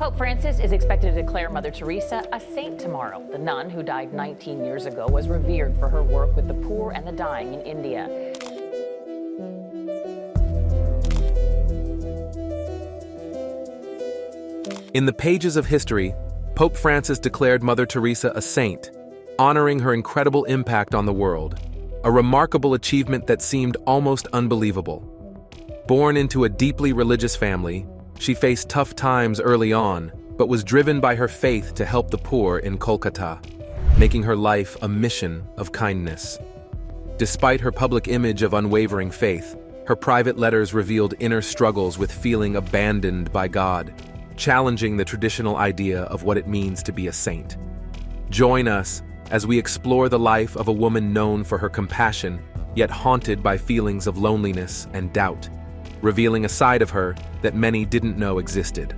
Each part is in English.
Pope Francis is expected to declare Mother Teresa a saint tomorrow. The nun, who died 19 years ago, was revered for her work with the poor and the dying in India. In the pages of history, Pope Francis declared Mother Teresa a saint, honoring her incredible impact on the world, a remarkable achievement that seemed almost unbelievable. Born into a deeply religious family, she faced tough times early on, but was driven by her faith to help the poor in Kolkata, making her life a mission of kindness. Despite her public image of unwavering faith, her private letters revealed inner struggles with feeling abandoned by God, challenging the traditional idea of what it means to be a saint. Join us as we explore the life of a woman known for her compassion, yet haunted by feelings of loneliness and doubt, revealing a side of her that many didn't know existed.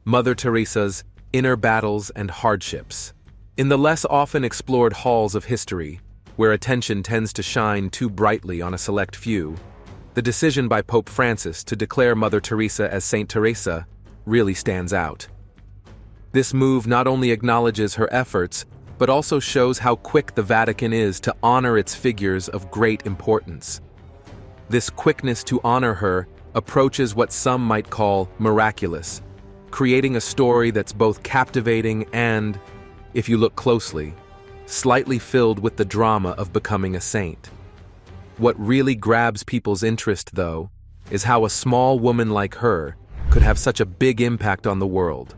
Mother Teresa's inner battles and hardships. In the less often explored halls of history, where attention tends to shine too brightly on a select few, the decision by Pope Francis to declare Mother Teresa as Saint Teresa really stands out. This move not only acknowledges her efforts, but also shows how quick the Vatican is to honor its figures of great importance. This quickness to honor her approaches what some might call miraculous, creating a story that's both captivating and, if you look closely, slightly filled with the drama of becoming a saint. What really grabs people's interest, though, is how a small woman like her could have such a big impact on the world.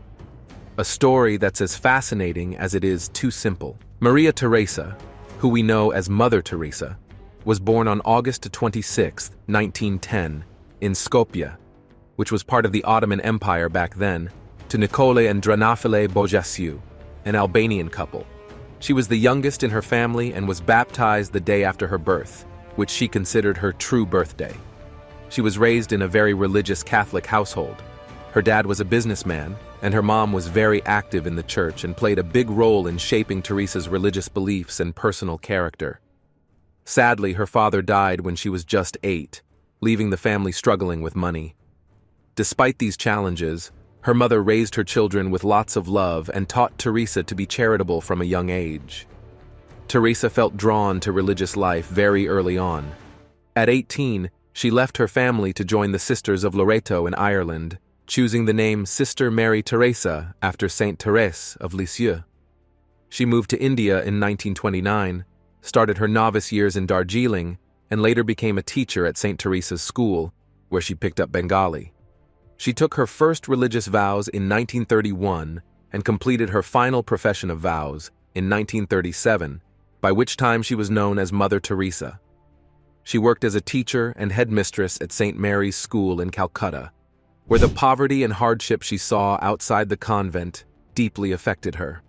A story that's as fascinating as it is too simple. Maria Teresa, who we know as Mother Teresa, was born on August 26, 1910, in Skopje, which was part of the Ottoman Empire back then, to Nicole and Drănăfele Bogesiu, an Albanian couple. She was the youngest in her family and was baptized the day after her birth, which she considered her true birthday. She was raised in a very religious Catholic household. Her dad was a businessman, and her mom was very active in the church and played a big role in shaping Teresa's religious beliefs and personal character. Sadly, her father died when she was just 8, leaving the family struggling with money. Despite these challenges, her mother raised her children with lots of love and taught Teresa to be charitable from a young age. Teresa felt drawn to religious life very early on. At 18, she left her family to join the Sisters of Loreto in Ireland, choosing the name Sister Mary Teresa after Saint Therese of Lisieux. She moved to India in 1929, started her novice years in Darjeeling, and later became a teacher at St. Teresa's School, where she picked up Bengali. She took her first religious vows in 1931 and completed her final profession of vows in 1937, by which time she was known as Mother Teresa. She worked as a teacher and headmistress at St. Mary's School in Calcutta, where the poverty and hardship she saw outside the convent deeply affected her.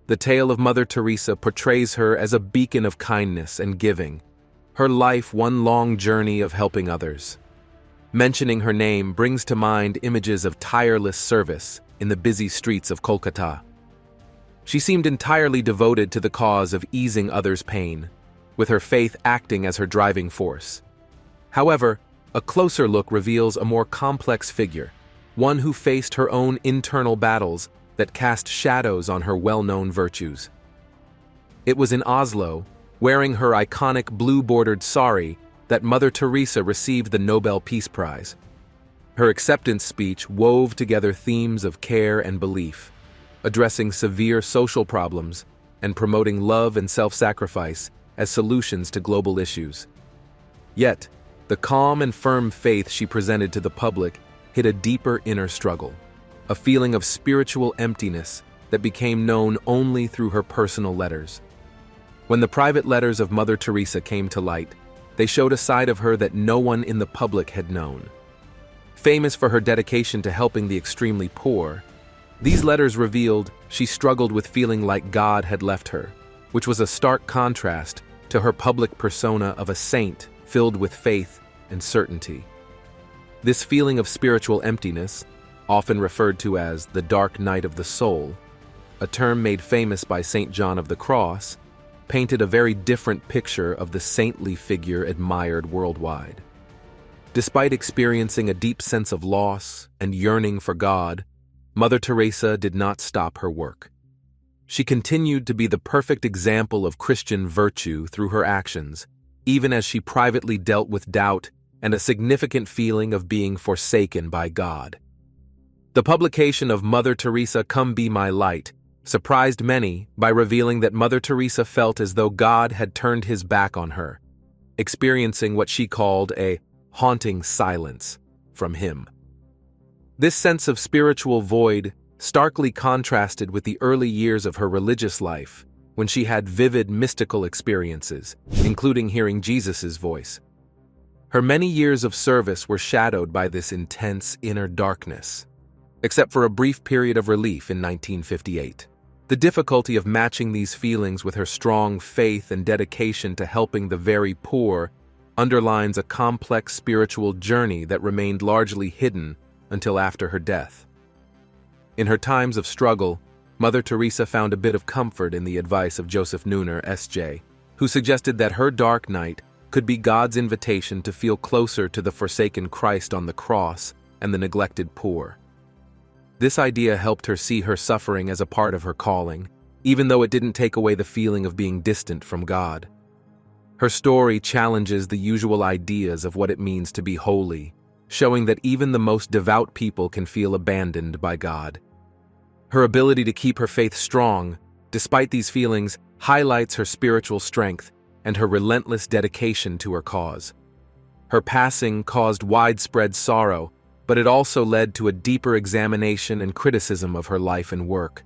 The tale of Mother Teresa portrays her as a beacon of kindness and giving, her life one long journey of helping others. Mentioning her name brings to mind images of tireless service in the busy streets of Kolkata. She seemed entirely devoted to the cause of easing others' pain, with her faith acting as her driving force. However, a closer look reveals a more complex figure, one who faced her own internal battles that cast shadows on her well-known virtues. It was in Oslo, wearing her iconic blue-bordered sari, that Mother Teresa received the Nobel Peace Prize. Her acceptance speech wove together themes of care and belief, addressing severe social problems and promoting love and self-sacrifice as solutions to global issues. Yet, the calm and firm faith she presented to the public hid a deeper inner struggle, a feeling of spiritual emptiness that became known only through her personal letters. When the private letters of Mother Teresa came to light, they showed a side of her that no one in the public had known. Famous for her dedication to helping the extremely poor, these letters revealed she struggled with feeling like God had left her, which was a stark contrast to her public persona of a saint filled with faith and certainty. This feeling of spiritual emptiness, often referred to as the dark night of the soul, a term made famous by St. John of the Cross, painted a very different picture of the saintly figure admired worldwide. Despite experiencing a deep sense of loss and yearning for God, Mother Teresa did not stop her work. She continued to be the perfect example of Christian virtue through her actions, even as she privately dealt with doubt and a significant feeling of being forsaken by God. The publication of Mother Teresa Come Be My Light surprised many by revealing that Mother Teresa felt as though God had turned his back on her, experiencing what she called a haunting silence from him. This sense of spiritual void starkly contrasted with the early years of her religious life, when she had vivid mystical experiences, including hearing Jesus' voice. Her many years of service were shadowed by this intense inner darkness, except for a brief period of relief in 1958. The difficulty of matching these feelings with her strong faith and dedication to helping the very poor underlines a complex spiritual journey that remained largely hidden until after her death. In her times of struggle, Mother Teresa found a bit of comfort in the advice of Joseph Neuner, S.J., who suggested that her dark night could be God's invitation to feel closer to the forsaken Christ on the cross and the neglected poor. This idea helped her see her suffering as a part of her calling, even though it didn't take away the feeling of being distant from God. Her story challenges the usual ideas of what it means to be holy, showing that even the most devout people can feel abandoned by God. Her ability to keep her faith strong, despite these feelings, highlights her spiritual strength and her relentless dedication to her cause. Her passing caused widespread sorrow, but it also led to a deeper examination and criticism of her life and work.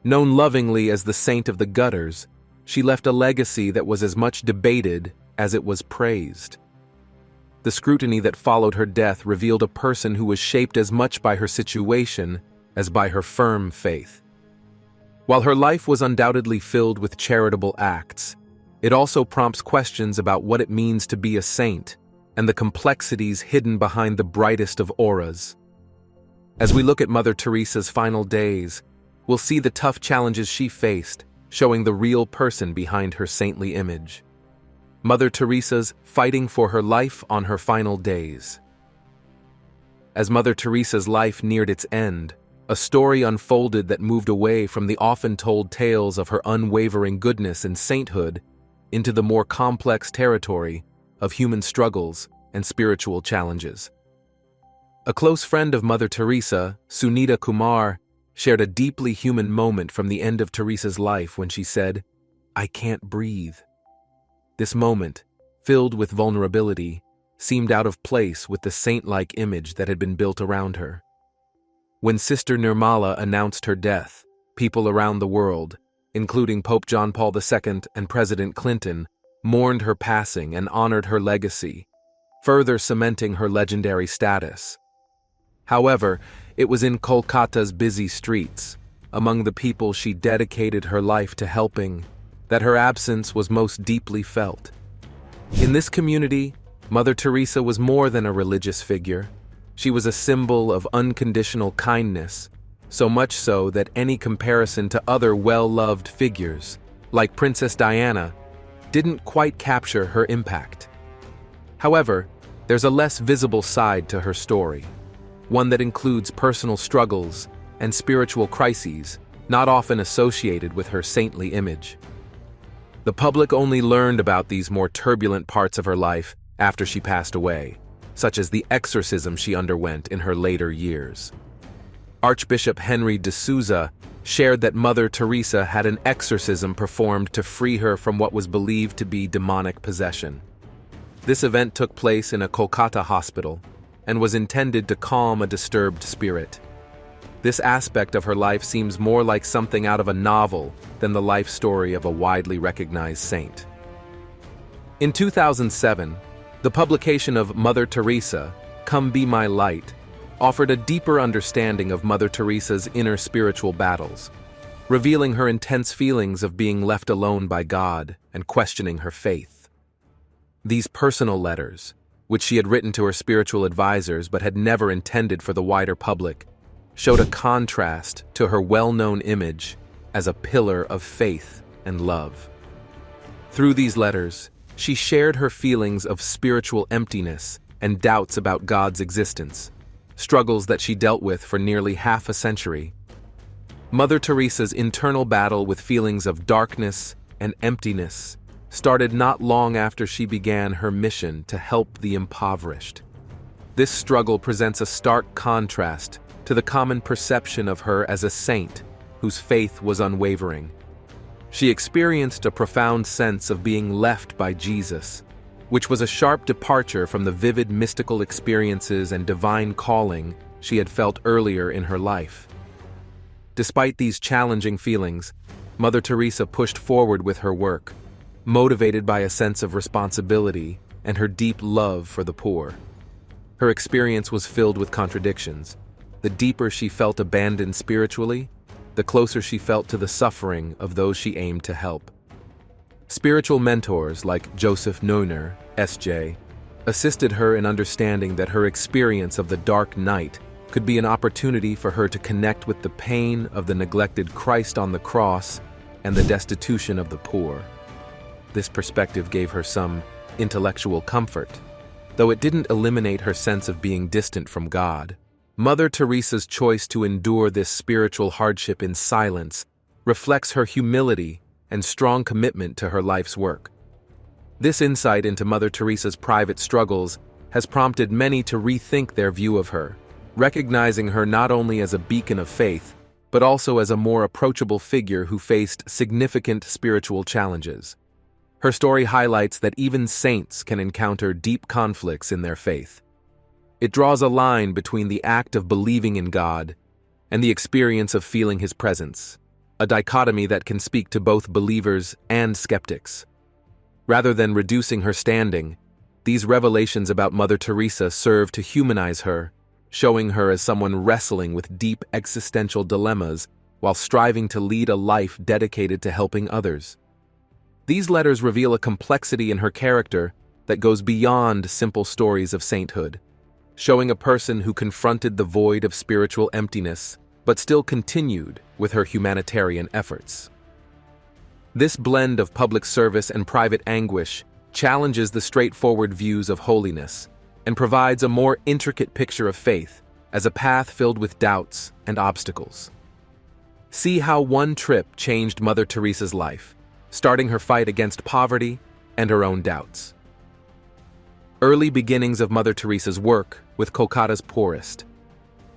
Known lovingly as the Saint of the Gutters, she left a legacy that was as much debated as it was praised. The scrutiny that followed her death revealed a person who was shaped as much by her situation as by her firm faith. While her life was undoubtedly filled with charitable acts, it also prompts questions about what it means to be a saint and the complexities hidden behind the brightest of auras. As we look at Mother Teresa's final days, we'll see the tough challenges she faced, showing the real person behind her saintly image. Mother Teresa's fighting for her life on her final days. As Mother Teresa's life neared its end, a story unfolded that moved away from the often told tales of her unwavering goodness and sainthood into the more complex territory of human struggles and spiritual challenges. A close friend of Mother Teresa, Sunita Kumar, shared a deeply human moment from the end of Teresa's life when she said, "I can't breathe." This moment, filled with vulnerability, seemed out of place with the saint-like image that had been built around her. When Sister Nirmala announced her death, people around the world, including Pope John Paul II and President Clinton, mourned her passing and honored her legacy, further cementing her legendary status. However, it was in Kolkata's busy streets, among the people she dedicated her life to helping, that her absence was most deeply felt. In this community, Mother Teresa was more than a religious figure. She was a symbol of unconditional kindness, so much so that any comparison to other well-loved figures, like Princess Diana, didn't quite capture her impact. However, there's a less visible side to her story, one that includes personal struggles and spiritual crises not often associated with her saintly image. The public only learned about these more turbulent parts of her life after she passed away, such as the exorcism she underwent in her later years. Archbishop Henry de Souza shared that Mother Teresa had an exorcism performed to free her from what was believed to be demonic possession. This event took place in a Kolkata hospital and was intended to calm a disturbed spirit. This aspect of her life seems more like something out of a novel than the life story of a widely recognized saint. In 2007, the publication of Mother Teresa, Come Be My Light, offered a deeper understanding of Mother Teresa's inner spiritual battles, revealing her intense feelings of being left alone by God and questioning her faith. These personal letters, which she had written to her spiritual advisors but had never intended for the wider public, showed a contrast to her well-known image as a pillar of faith and love. Through these letters, she shared her feelings of spiritual emptiness and doubts about God's existence, struggles that she dealt with for nearly half a century. Mother Teresa's internal battle with feelings of darkness and emptiness started not long after she began her mission to help the impoverished. This struggle presents a stark contrast to the common perception of her as a saint whose faith was unwavering. She experienced a profound sense of being left by Jesus, which was a sharp departure from the vivid mystical experiences and divine calling she had felt earlier in her life. Despite these challenging feelings, Mother Teresa pushed forward with her work, motivated by a sense of responsibility and her deep love for the poor. Her experience was filled with contradictions. The deeper she felt abandoned spiritually, the closer she felt to the suffering of those she aimed to help. Spiritual mentors like Joseph Neuner, S.J., assisted her in understanding that her experience of the dark night could be an opportunity for her to connect with the pain of the neglected Christ on the cross and the destitution of the poor. This perspective gave her some intellectual comfort, though it didn't eliminate her sense of being distant from God. Mother Teresa's choice to endure this spiritual hardship in silence reflects her humility and strong commitment to her life's work. This insight into Mother Teresa's private struggles has prompted many to rethink their view of her, recognizing her not only as a beacon of faith, but also as a more approachable figure who faced significant spiritual challenges. Her story highlights that even saints can encounter deep conflicts in their faith. It draws a line between the act of believing in God and the experience of feeling His presence, a dichotomy that can speak to both believers and skeptics. Rather than reducing her standing, these revelations about Mother Teresa serve to humanize her, showing her as someone wrestling with deep existential dilemmas while striving to lead a life dedicated to helping others. These letters reveal a complexity in her character that goes beyond simple stories of sainthood, showing a person who confronted the void of spiritual emptiness but still continued with her humanitarian efforts. This blend of public service and private anguish challenges the straightforward views of holiness and provides a more intricate picture of faith as a path filled with doubts and obstacles. See how one trip changed Mother Teresa's life, starting her fight against poverty and her own doubts. Early beginnings of Mother Teresa's work with Kolkata's poorest.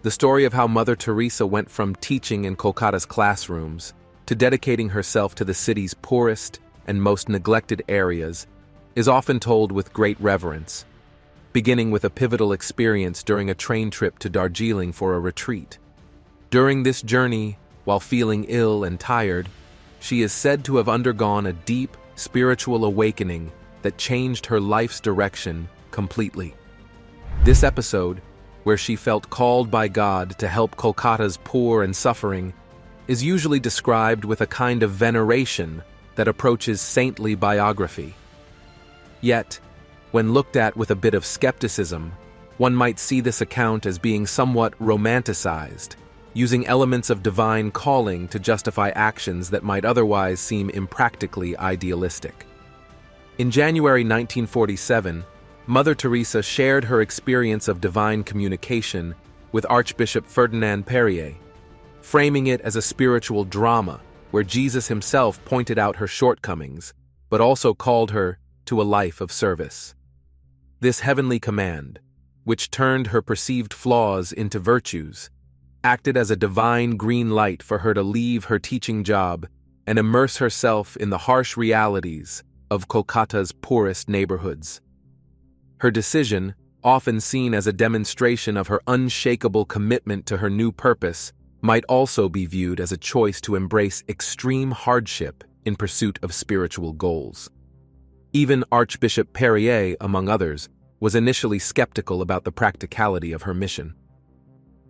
The story of how Mother Teresa went from teaching in Kolkata's classrooms to dedicating herself to the city's poorest and most neglected areas is often told with great reverence, beginning with a pivotal experience during a train trip to Darjeeling for a retreat. During this journey, while feeling ill and tired, she is said to have undergone a deep spiritual awakening that changed her life's direction completely. This episode, where she felt called by God to help Kolkata's poor and suffering, is usually described with a kind of veneration that approaches saintly biography. Yet, when looked at with a bit of skepticism, one might see this account as being somewhat romanticized, using elements of divine calling to justify actions that might otherwise seem impractically idealistic. In January 1947, Mother Teresa shared her experience of divine communication with Archbishop Ferdinand Perrier, framing it as a spiritual drama where Jesus himself pointed out her shortcomings, but also called her to a life of service. This heavenly command, which turned her perceived flaws into virtues, acted as a divine green light for her to leave her teaching job and immerse herself in the harsh realities of Kolkata's poorest neighborhoods. Her decision, often seen as a demonstration of her unshakable commitment to her new purpose, might also be viewed as a choice to embrace extreme hardship in pursuit of spiritual goals. Even Archbishop Perrier, among others, was initially skeptical about the practicality of her mission.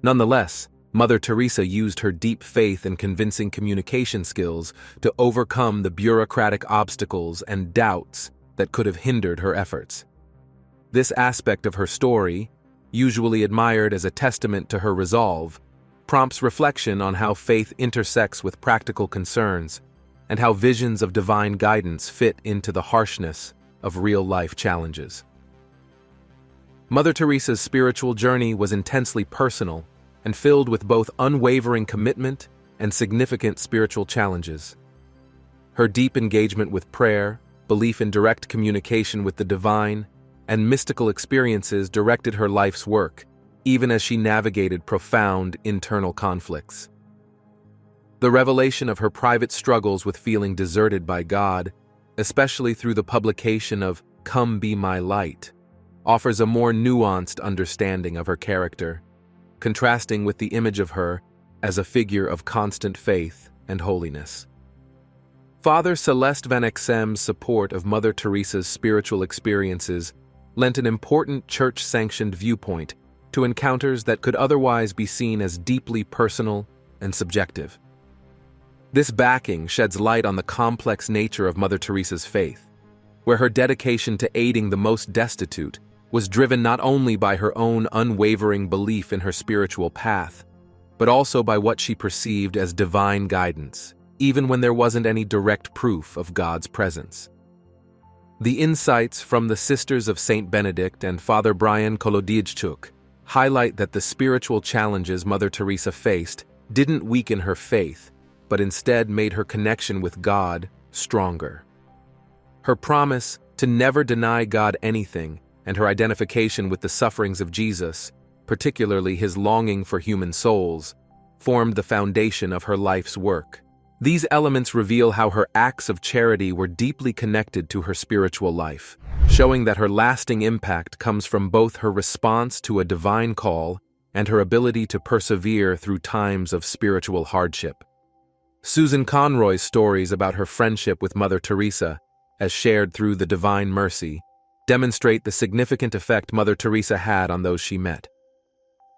Nonetheless, Mother Teresa used her deep faith and convincing communication skills to overcome the bureaucratic obstacles and doubts that could have hindered her efforts. This aspect of her story, usually admired as a testament to her resolve, prompts reflection on how faith intersects with practical concerns and how visions of divine guidance fit into the harshness of real-life challenges. Mother Teresa's spiritual journey was intensely personal and filled with both unwavering commitment and significant spiritual challenges. Her deep engagement with prayer, belief in direct communication with the divine, and mystical experiences directed her life's work, even as she navigated profound internal conflicts. The revelation of her private struggles with feeling deserted by God, especially through the publication of Come Be My Light, offers a more nuanced understanding of her character, contrasting with the image of her as a figure of constant faith and holiness. Father Celeste Van Exem's support of Mother Teresa's spiritual experiences lent an important church-sanctioned viewpoint to encounters that could otherwise be seen as deeply personal and subjective. This backing sheds light on the complex nature of Mother Teresa's faith, where her dedication to aiding the most destitute was driven not only by her own unwavering belief in her spiritual path, but also by what she perceived as divine guidance, even when there wasn't any direct proof of God's presence. The insights from the Sisters of Saint Benedict and Father Brian Kolodijczuk highlight that the spiritual challenges Mother Teresa faced didn't weaken her faith, but instead made her connection with God stronger. Her promise to never deny God anything and her identification with the sufferings of Jesus, particularly his longing for human souls, formed the foundation of her life's work. These elements reveal how her acts of charity were deeply connected to her spiritual life, showing that her lasting impact comes from both her response to a divine call and her ability to persevere through times of spiritual hardship. Susan Conroy's stories about her friendship with Mother Teresa, as shared through the Divine Mercy, demonstrate the significant effect Mother Teresa had on those she met.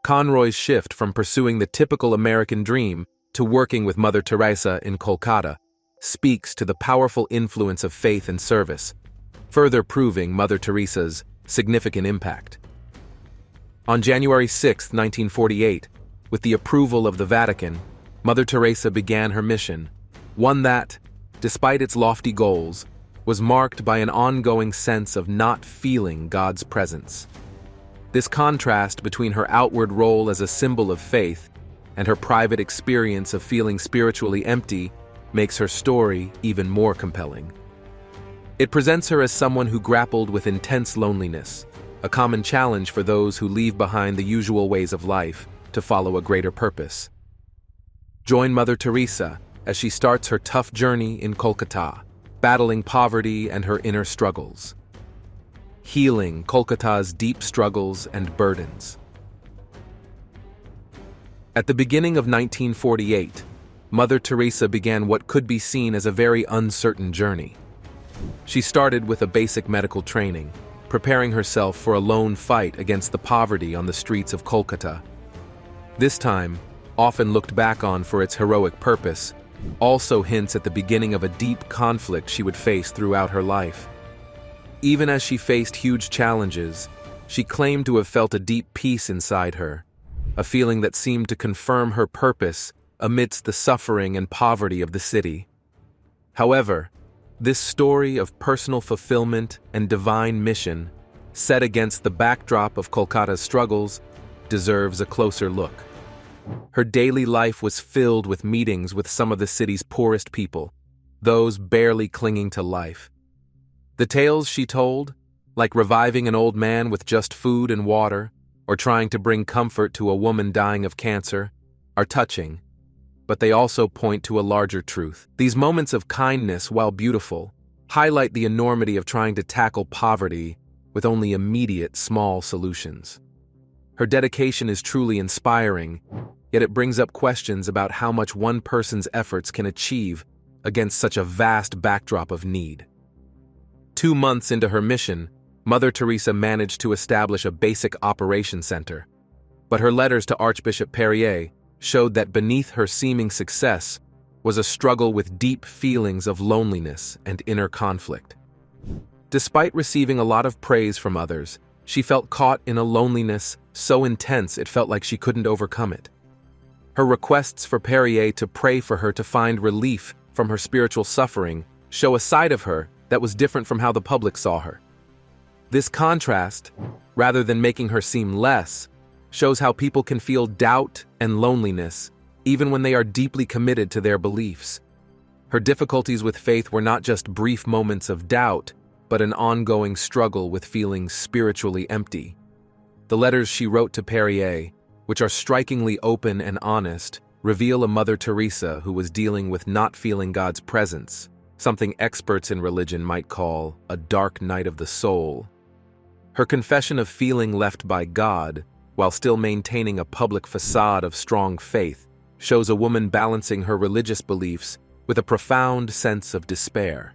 Conroy's shift from pursuing the typical American dream to working with Mother Teresa in Kolkata speaks to the powerful influence of faith and service, further proving Mother Teresa's significant impact. On January 6, 1948, with the approval of the Vatican, Mother Teresa began her mission, one that, despite its lofty goals, was marked by an ongoing sense of not feeling God's presence. This contrast between her outward role as a symbol of faith and her private experience of feeling spiritually empty makes her story even more compelling. It presents her as someone who grappled with intense loneliness, a common challenge for those who leave behind the usual ways of life to follow a greater purpose. Join Mother Teresa as she starts her tough journey in Kolkata, battling poverty and her inner struggles, healing Kolkata's deep struggles and burdens. At the beginning of 1948, Mother Teresa began what could be seen as a very uncertain journey. She started with a basic medical training, preparing herself for a lone fight against the poverty on the streets of Kolkata. This time, often looked back on for its heroic purpose, also hints at the beginning of a deep conflict she would face throughout her life. Even as she faced huge challenges, she claimed to have felt a deep peace inside her, a feeling that seemed to confirm her purpose amidst the suffering and poverty of the city. However, this story of personal fulfillment and divine mission, set against the backdrop of Kolkata's struggles, deserves a closer look. Her daily life was filled with meetings with some of the city's poorest people, those barely clinging to life. The tales she told, like reviving an old man with just food and water, or trying to bring comfort to a woman dying of cancer, are touching, but they also point to a larger truth. These moments of kindness, while beautiful, highlight the enormity of trying to tackle poverty with only immediate small solutions. Her dedication is truly inspiring, yet it brings up questions about how much one person's efforts can achieve against such a vast backdrop of need. 2 months into her mission, Mother Teresa managed to establish a basic operation center, but her letters to Archbishop Perrier showed that beneath her seeming success was a struggle with deep feelings of loneliness and inner conflict. Despite receiving a lot of praise from others, she felt caught in a loneliness so intense it felt like she couldn't overcome it. Her requests for Perrier to pray for her to find relief from her spiritual suffering show a side of her that was different from how the public saw her. This contrast rather than making her seem less, shows how people can feel doubt and loneliness even when they are deeply committed to their beliefs. Her difficulties with faith were not just brief moments of doubt, but an ongoing struggle with feeling spiritually empty. The letters she wrote to Perrier, which are strikingly open and honest, reveal a Mother Teresa who was dealing with not feeling God's presence, something experts in religion might call a dark night of the soul. Her confession of feeling left by God, while still maintaining a public facade of strong faith, shows a woman balancing her religious beliefs with a profound sense of despair.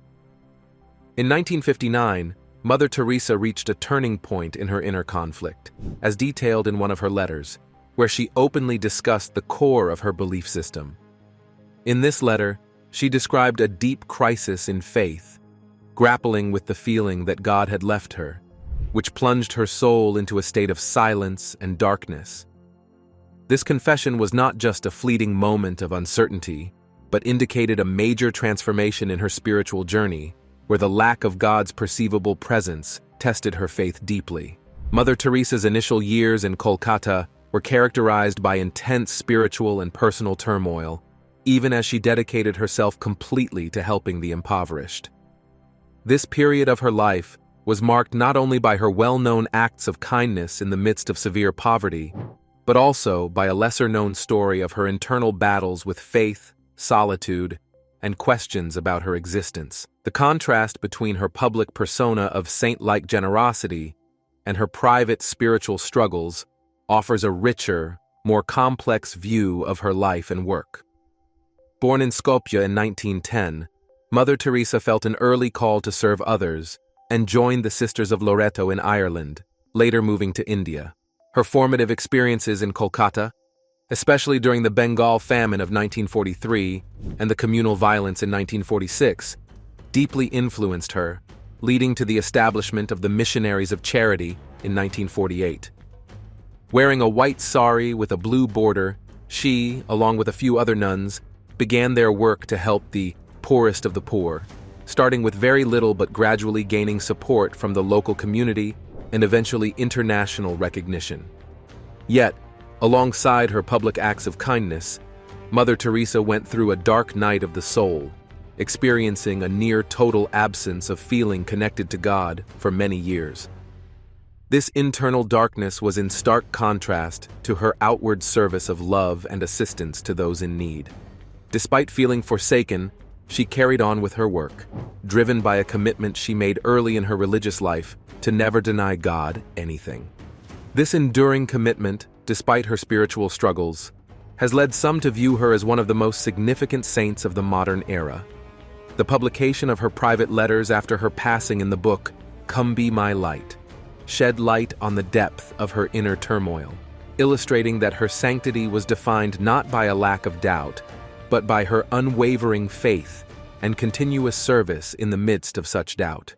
In 1959, Mother Teresa reached a turning point in her inner conflict, as detailed in one of her letters, where she openly discussed the core of her belief system. In this letter, she described a deep crisis in faith, grappling with the feeling that God had left her, which plunged her soul into a state of silence and darkness. This confession was not just a fleeting moment of uncertainty, but indicated a major transformation in her spiritual journey, where the lack of God's perceivable presence tested her faith deeply. Mother Teresa's initial years in Kolkata were characterized by intense spiritual and personal turmoil, even as she dedicated herself completely to helping the impoverished. This period of her life was marked not only by her well-known acts of kindness in the midst of severe poverty, but also by a lesser-known story of her internal battles with faith, solitude, and questions about her existence. The contrast between her public persona of saint-like generosity and her private spiritual struggles offers a richer, more complex view of her life and work. Born in Skopje in 1910, Mother Teresa felt an early call to serve others and joined the Sisters of Loreto in Ireland, later moving to India. Her formative experiences in Kolkata, especially during the Bengal famine of 1943 and the communal violence in 1946, deeply influenced her, leading to the establishment of the Missionaries of Charity in 1948. Wearing a white sari with a blue border, she, along with a few other nuns, began their work to help the poorest of the poor, starting with very little but gradually gaining support from the local community and eventually international recognition. Yet, alongside her public acts of kindness, Mother Teresa went through a dark night of the soul, experiencing a near-total absence of feeling connected to God for many years. This internal darkness was in stark contrast to her outward service of love and assistance to those in need. Despite feeling forsaken, she carried on with her work, driven by a commitment she made early in her religious life to never deny God anything. This enduring commitment, despite her spiritual struggles, has led some to view her as one of the most significant saints of the modern era. The publication of her private letters after her passing in the book, Come Be My Light, shed light on the depth of her inner turmoil, illustrating that her sanctity was defined not by a lack of doubt, but by her unwavering faith and continuous service in the midst of such doubt.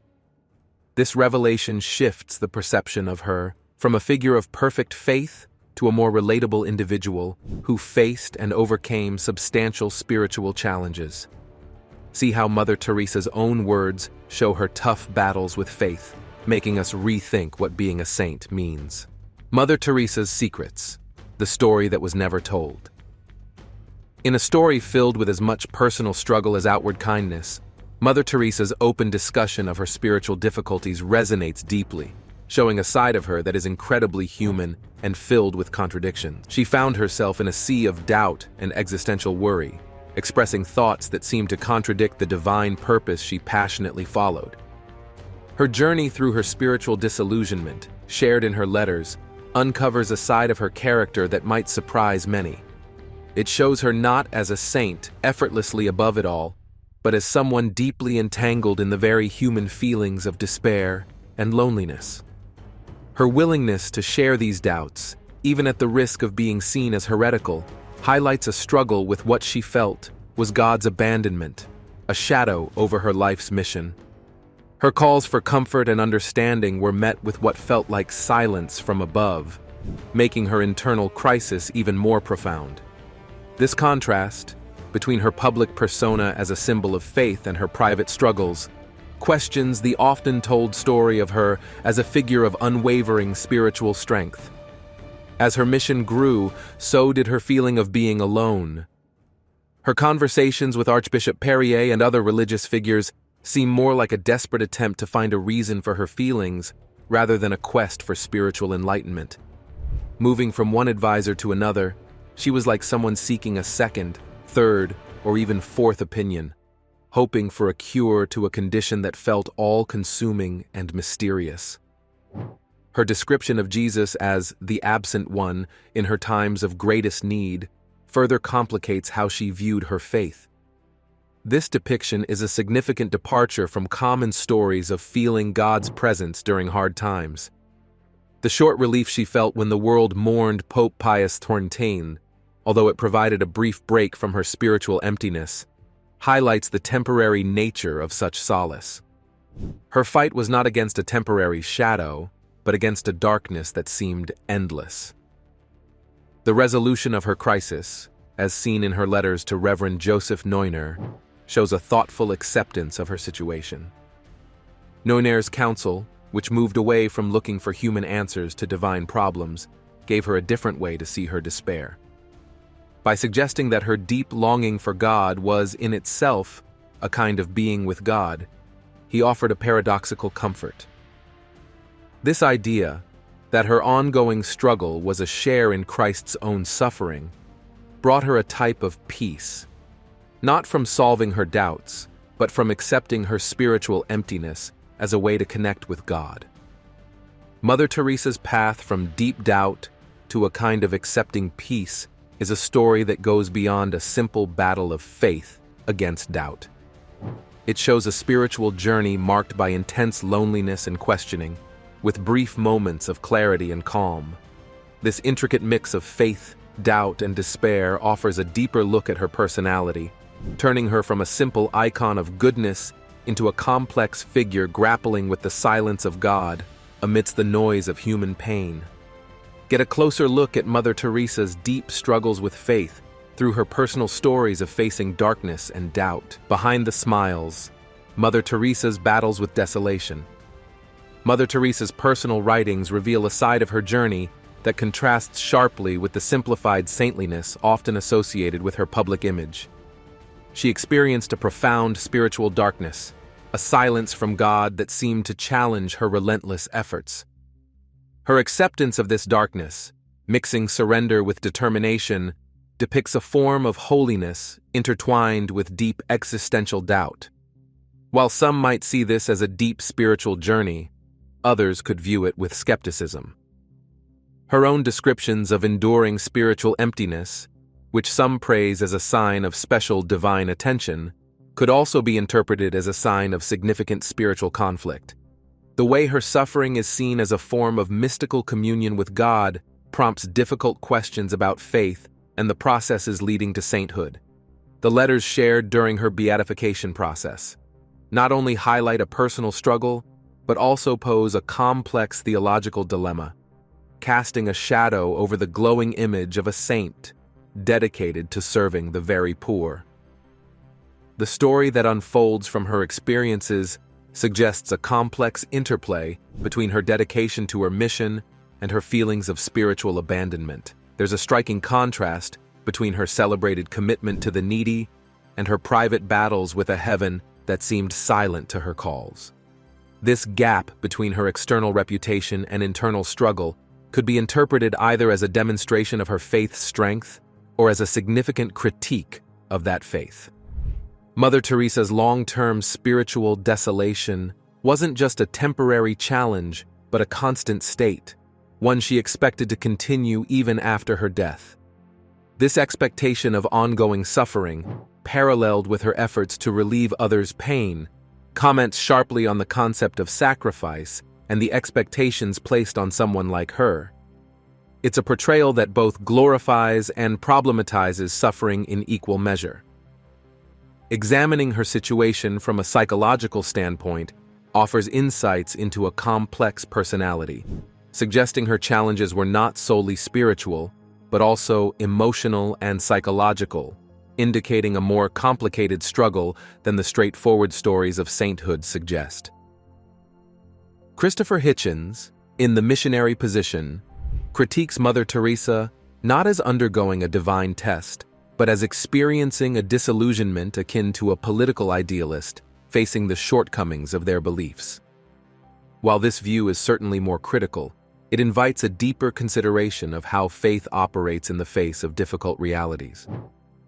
This revelation shifts the perception of her from a figure of perfect faith to a more relatable individual who faced and overcame substantial spiritual challenges. See how Mother Teresa's own words show her tough battles with faith, making us rethink what being a saint means. Mother Teresa's Secrets, the story that was never told. In a story filled with as much personal struggle as outward kindness, Mother Teresa's open discussion of her spiritual difficulties resonates deeply, showing a side of her that is incredibly human and filled with contradictions. She found herself in a sea of doubt and existential worry, expressing thoughts that seemed to contradict the divine purpose she passionately followed. Her journey through her spiritual disillusionment, shared in her letters, uncovers a side of her character that might surprise many. It shows her not as a saint, effortlessly above it all, but as someone deeply entangled in the very human feelings of despair and loneliness. Her willingness to share these doubts, even at the risk of being seen as heretical, highlights a struggle with what she felt was God's abandonment, a shadow over her life's mission. Her calls for comfort and understanding were met with what felt like silence from above, making her internal crisis even more profound. This contrast, between her public persona as a symbol of faith and her private struggles, questions the often-told story of her as a figure of unwavering spiritual strength. As her mission grew, so did her feeling of being alone. Her conversations with Archbishop Perrier and other religious figures seem more like a desperate attempt to find a reason for her feelings rather than a quest for spiritual enlightenment. Moving from one advisor to another, she was like someone seeking a second, third, or even fourth opinion, hoping for a cure to a condition that felt all-consuming and mysterious. Her description of Jesus as the absent one in her times of greatest need further complicates how she viewed her faith. This depiction is a significant departure from common stories of feeling God's presence during hard times. The short relief she felt when the world mourned Pope Pius XIV, although it provided a brief break from her spiritual emptiness, highlights the temporary nature of such solace. Her fight was not against a temporary shadow, but against a darkness that seemed endless. The resolution of her crisis, as seen in her letters to Reverend Joseph Neuner, shows a thoughtful acceptance of her situation. Neuner's counsel, which moved away from looking for human answers to divine problems, gave her a different way to see her despair. By suggesting that her deep longing for God was in itself a kind of being with God, he offered a paradoxical comfort. This idea, that her ongoing struggle was a share in Christ's own suffering, brought her a type of peace, not from solving her doubts, but from accepting her spiritual emptiness as a way to connect with God. Mother Teresa's path from deep doubt to a kind of accepting peace is a story that goes beyond a simple battle of faith against doubt. It shows a spiritual journey marked by intense loneliness and questioning, with brief moments of clarity and calm. This intricate mix of faith, doubt, and despair offers a deeper look at her personality, turning her from a simple icon of goodness into a complex figure grappling with the silence of God amidst the noise of human pain. Get a closer look at Mother Teresa's deep struggles with faith through her personal stories of facing darkness and doubt. Behind the smiles, Mother Teresa's battles with desolation. Mother Teresa's personal writings reveal a side of her journey that contrasts sharply with the simplified saintliness often associated with her public image. She experienced a profound spiritual darkness, a silence from God that seemed to challenge her relentless efforts. Her acceptance of this darkness, mixing surrender with determination, depicts a form of holiness intertwined with deep existential doubt. While some might see this as a deep spiritual journey, others could view it with skepticism. Her own descriptions of enduring spiritual emptiness, which some praise as a sign of special divine attention, could also be interpreted as a sign of significant spiritual conflict. The way her suffering is seen as a form of mystical communion with God prompts difficult questions about faith and the processes leading to sainthood. The letters shared during her beatification process not only highlight a personal struggle, but also pose a complex theological dilemma, casting a shadow over the glowing image of a saint dedicated to serving the very poor. The story that unfolds from her experiences suggests a complex interplay between her dedication to her mission and her feelings of spiritual abandonment. There's a striking contrast between her celebrated commitment to the needy and her private battles with a heaven that seemed silent to her calls. This gap between her external reputation and internal struggle could be interpreted either as a demonstration of her faith's strength or as a significant critique of that faith. Mother Teresa's long-term spiritual desolation wasn't just a temporary challenge, but a constant state, one she expected to continue even after her death. This expectation of ongoing suffering, paralleled with her efforts to relieve others' pain, comments sharply on the concept of sacrifice and the expectations placed on someone like her. It's a portrayal that both glorifies and problematizes suffering in equal measure. Examining her situation from a psychological standpoint offers insights into a complex personality, suggesting her challenges were not solely spiritual, but also emotional and psychological, indicating a more complicated struggle than the straightforward stories of sainthood suggest. Christopher Hitchens, in The Missionary Position, critiques Mother Teresa not as undergoing a divine test, but as experiencing a disillusionment akin to a political idealist facing the shortcomings of their beliefs. While this view is certainly more critical, it invites a deeper consideration of how faith operates in the face of difficult realities.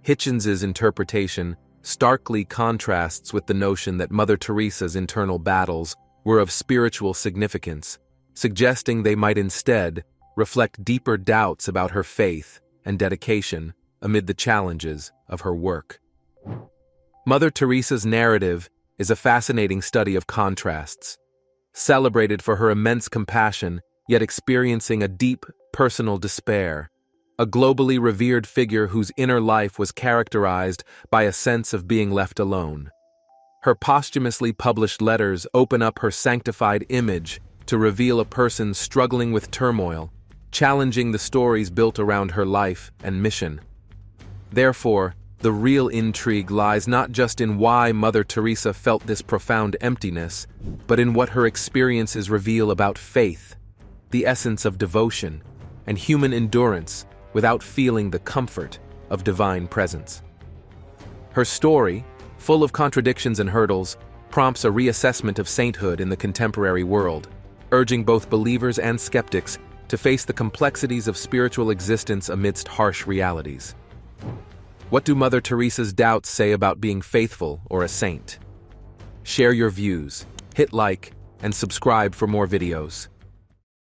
Hitchens's interpretation starkly contrasts with the notion that Mother Teresa's internal battles were of spiritual significance, suggesting they might instead reflect deeper doubts about her faith and dedication amid the challenges of her work. Mother Teresa's narrative is a fascinating study of contrasts. Celebrated for her immense compassion, yet experiencing a deep, personal despair, a globally revered figure whose inner life was characterized by a sense of being left alone. Her posthumously published letters open up her sanctified image to reveal a person struggling with turmoil, challenging the stories built around her life and mission. Therefore, the real intrigue lies not just in why Mother Teresa felt this profound emptiness, but in what her experiences reveal about faith, the essence of devotion, and human endurance without feeling the comfort of divine presence. Her story, full of contradictions and hurdles, prompts a reassessment of sainthood in the contemporary world, urging both believers and skeptics to face the complexities of spiritual existence amidst harsh realities. What do Mother Teresa's doubts say about being faithful or a saint? Share your views, hit like, and subscribe for more videos.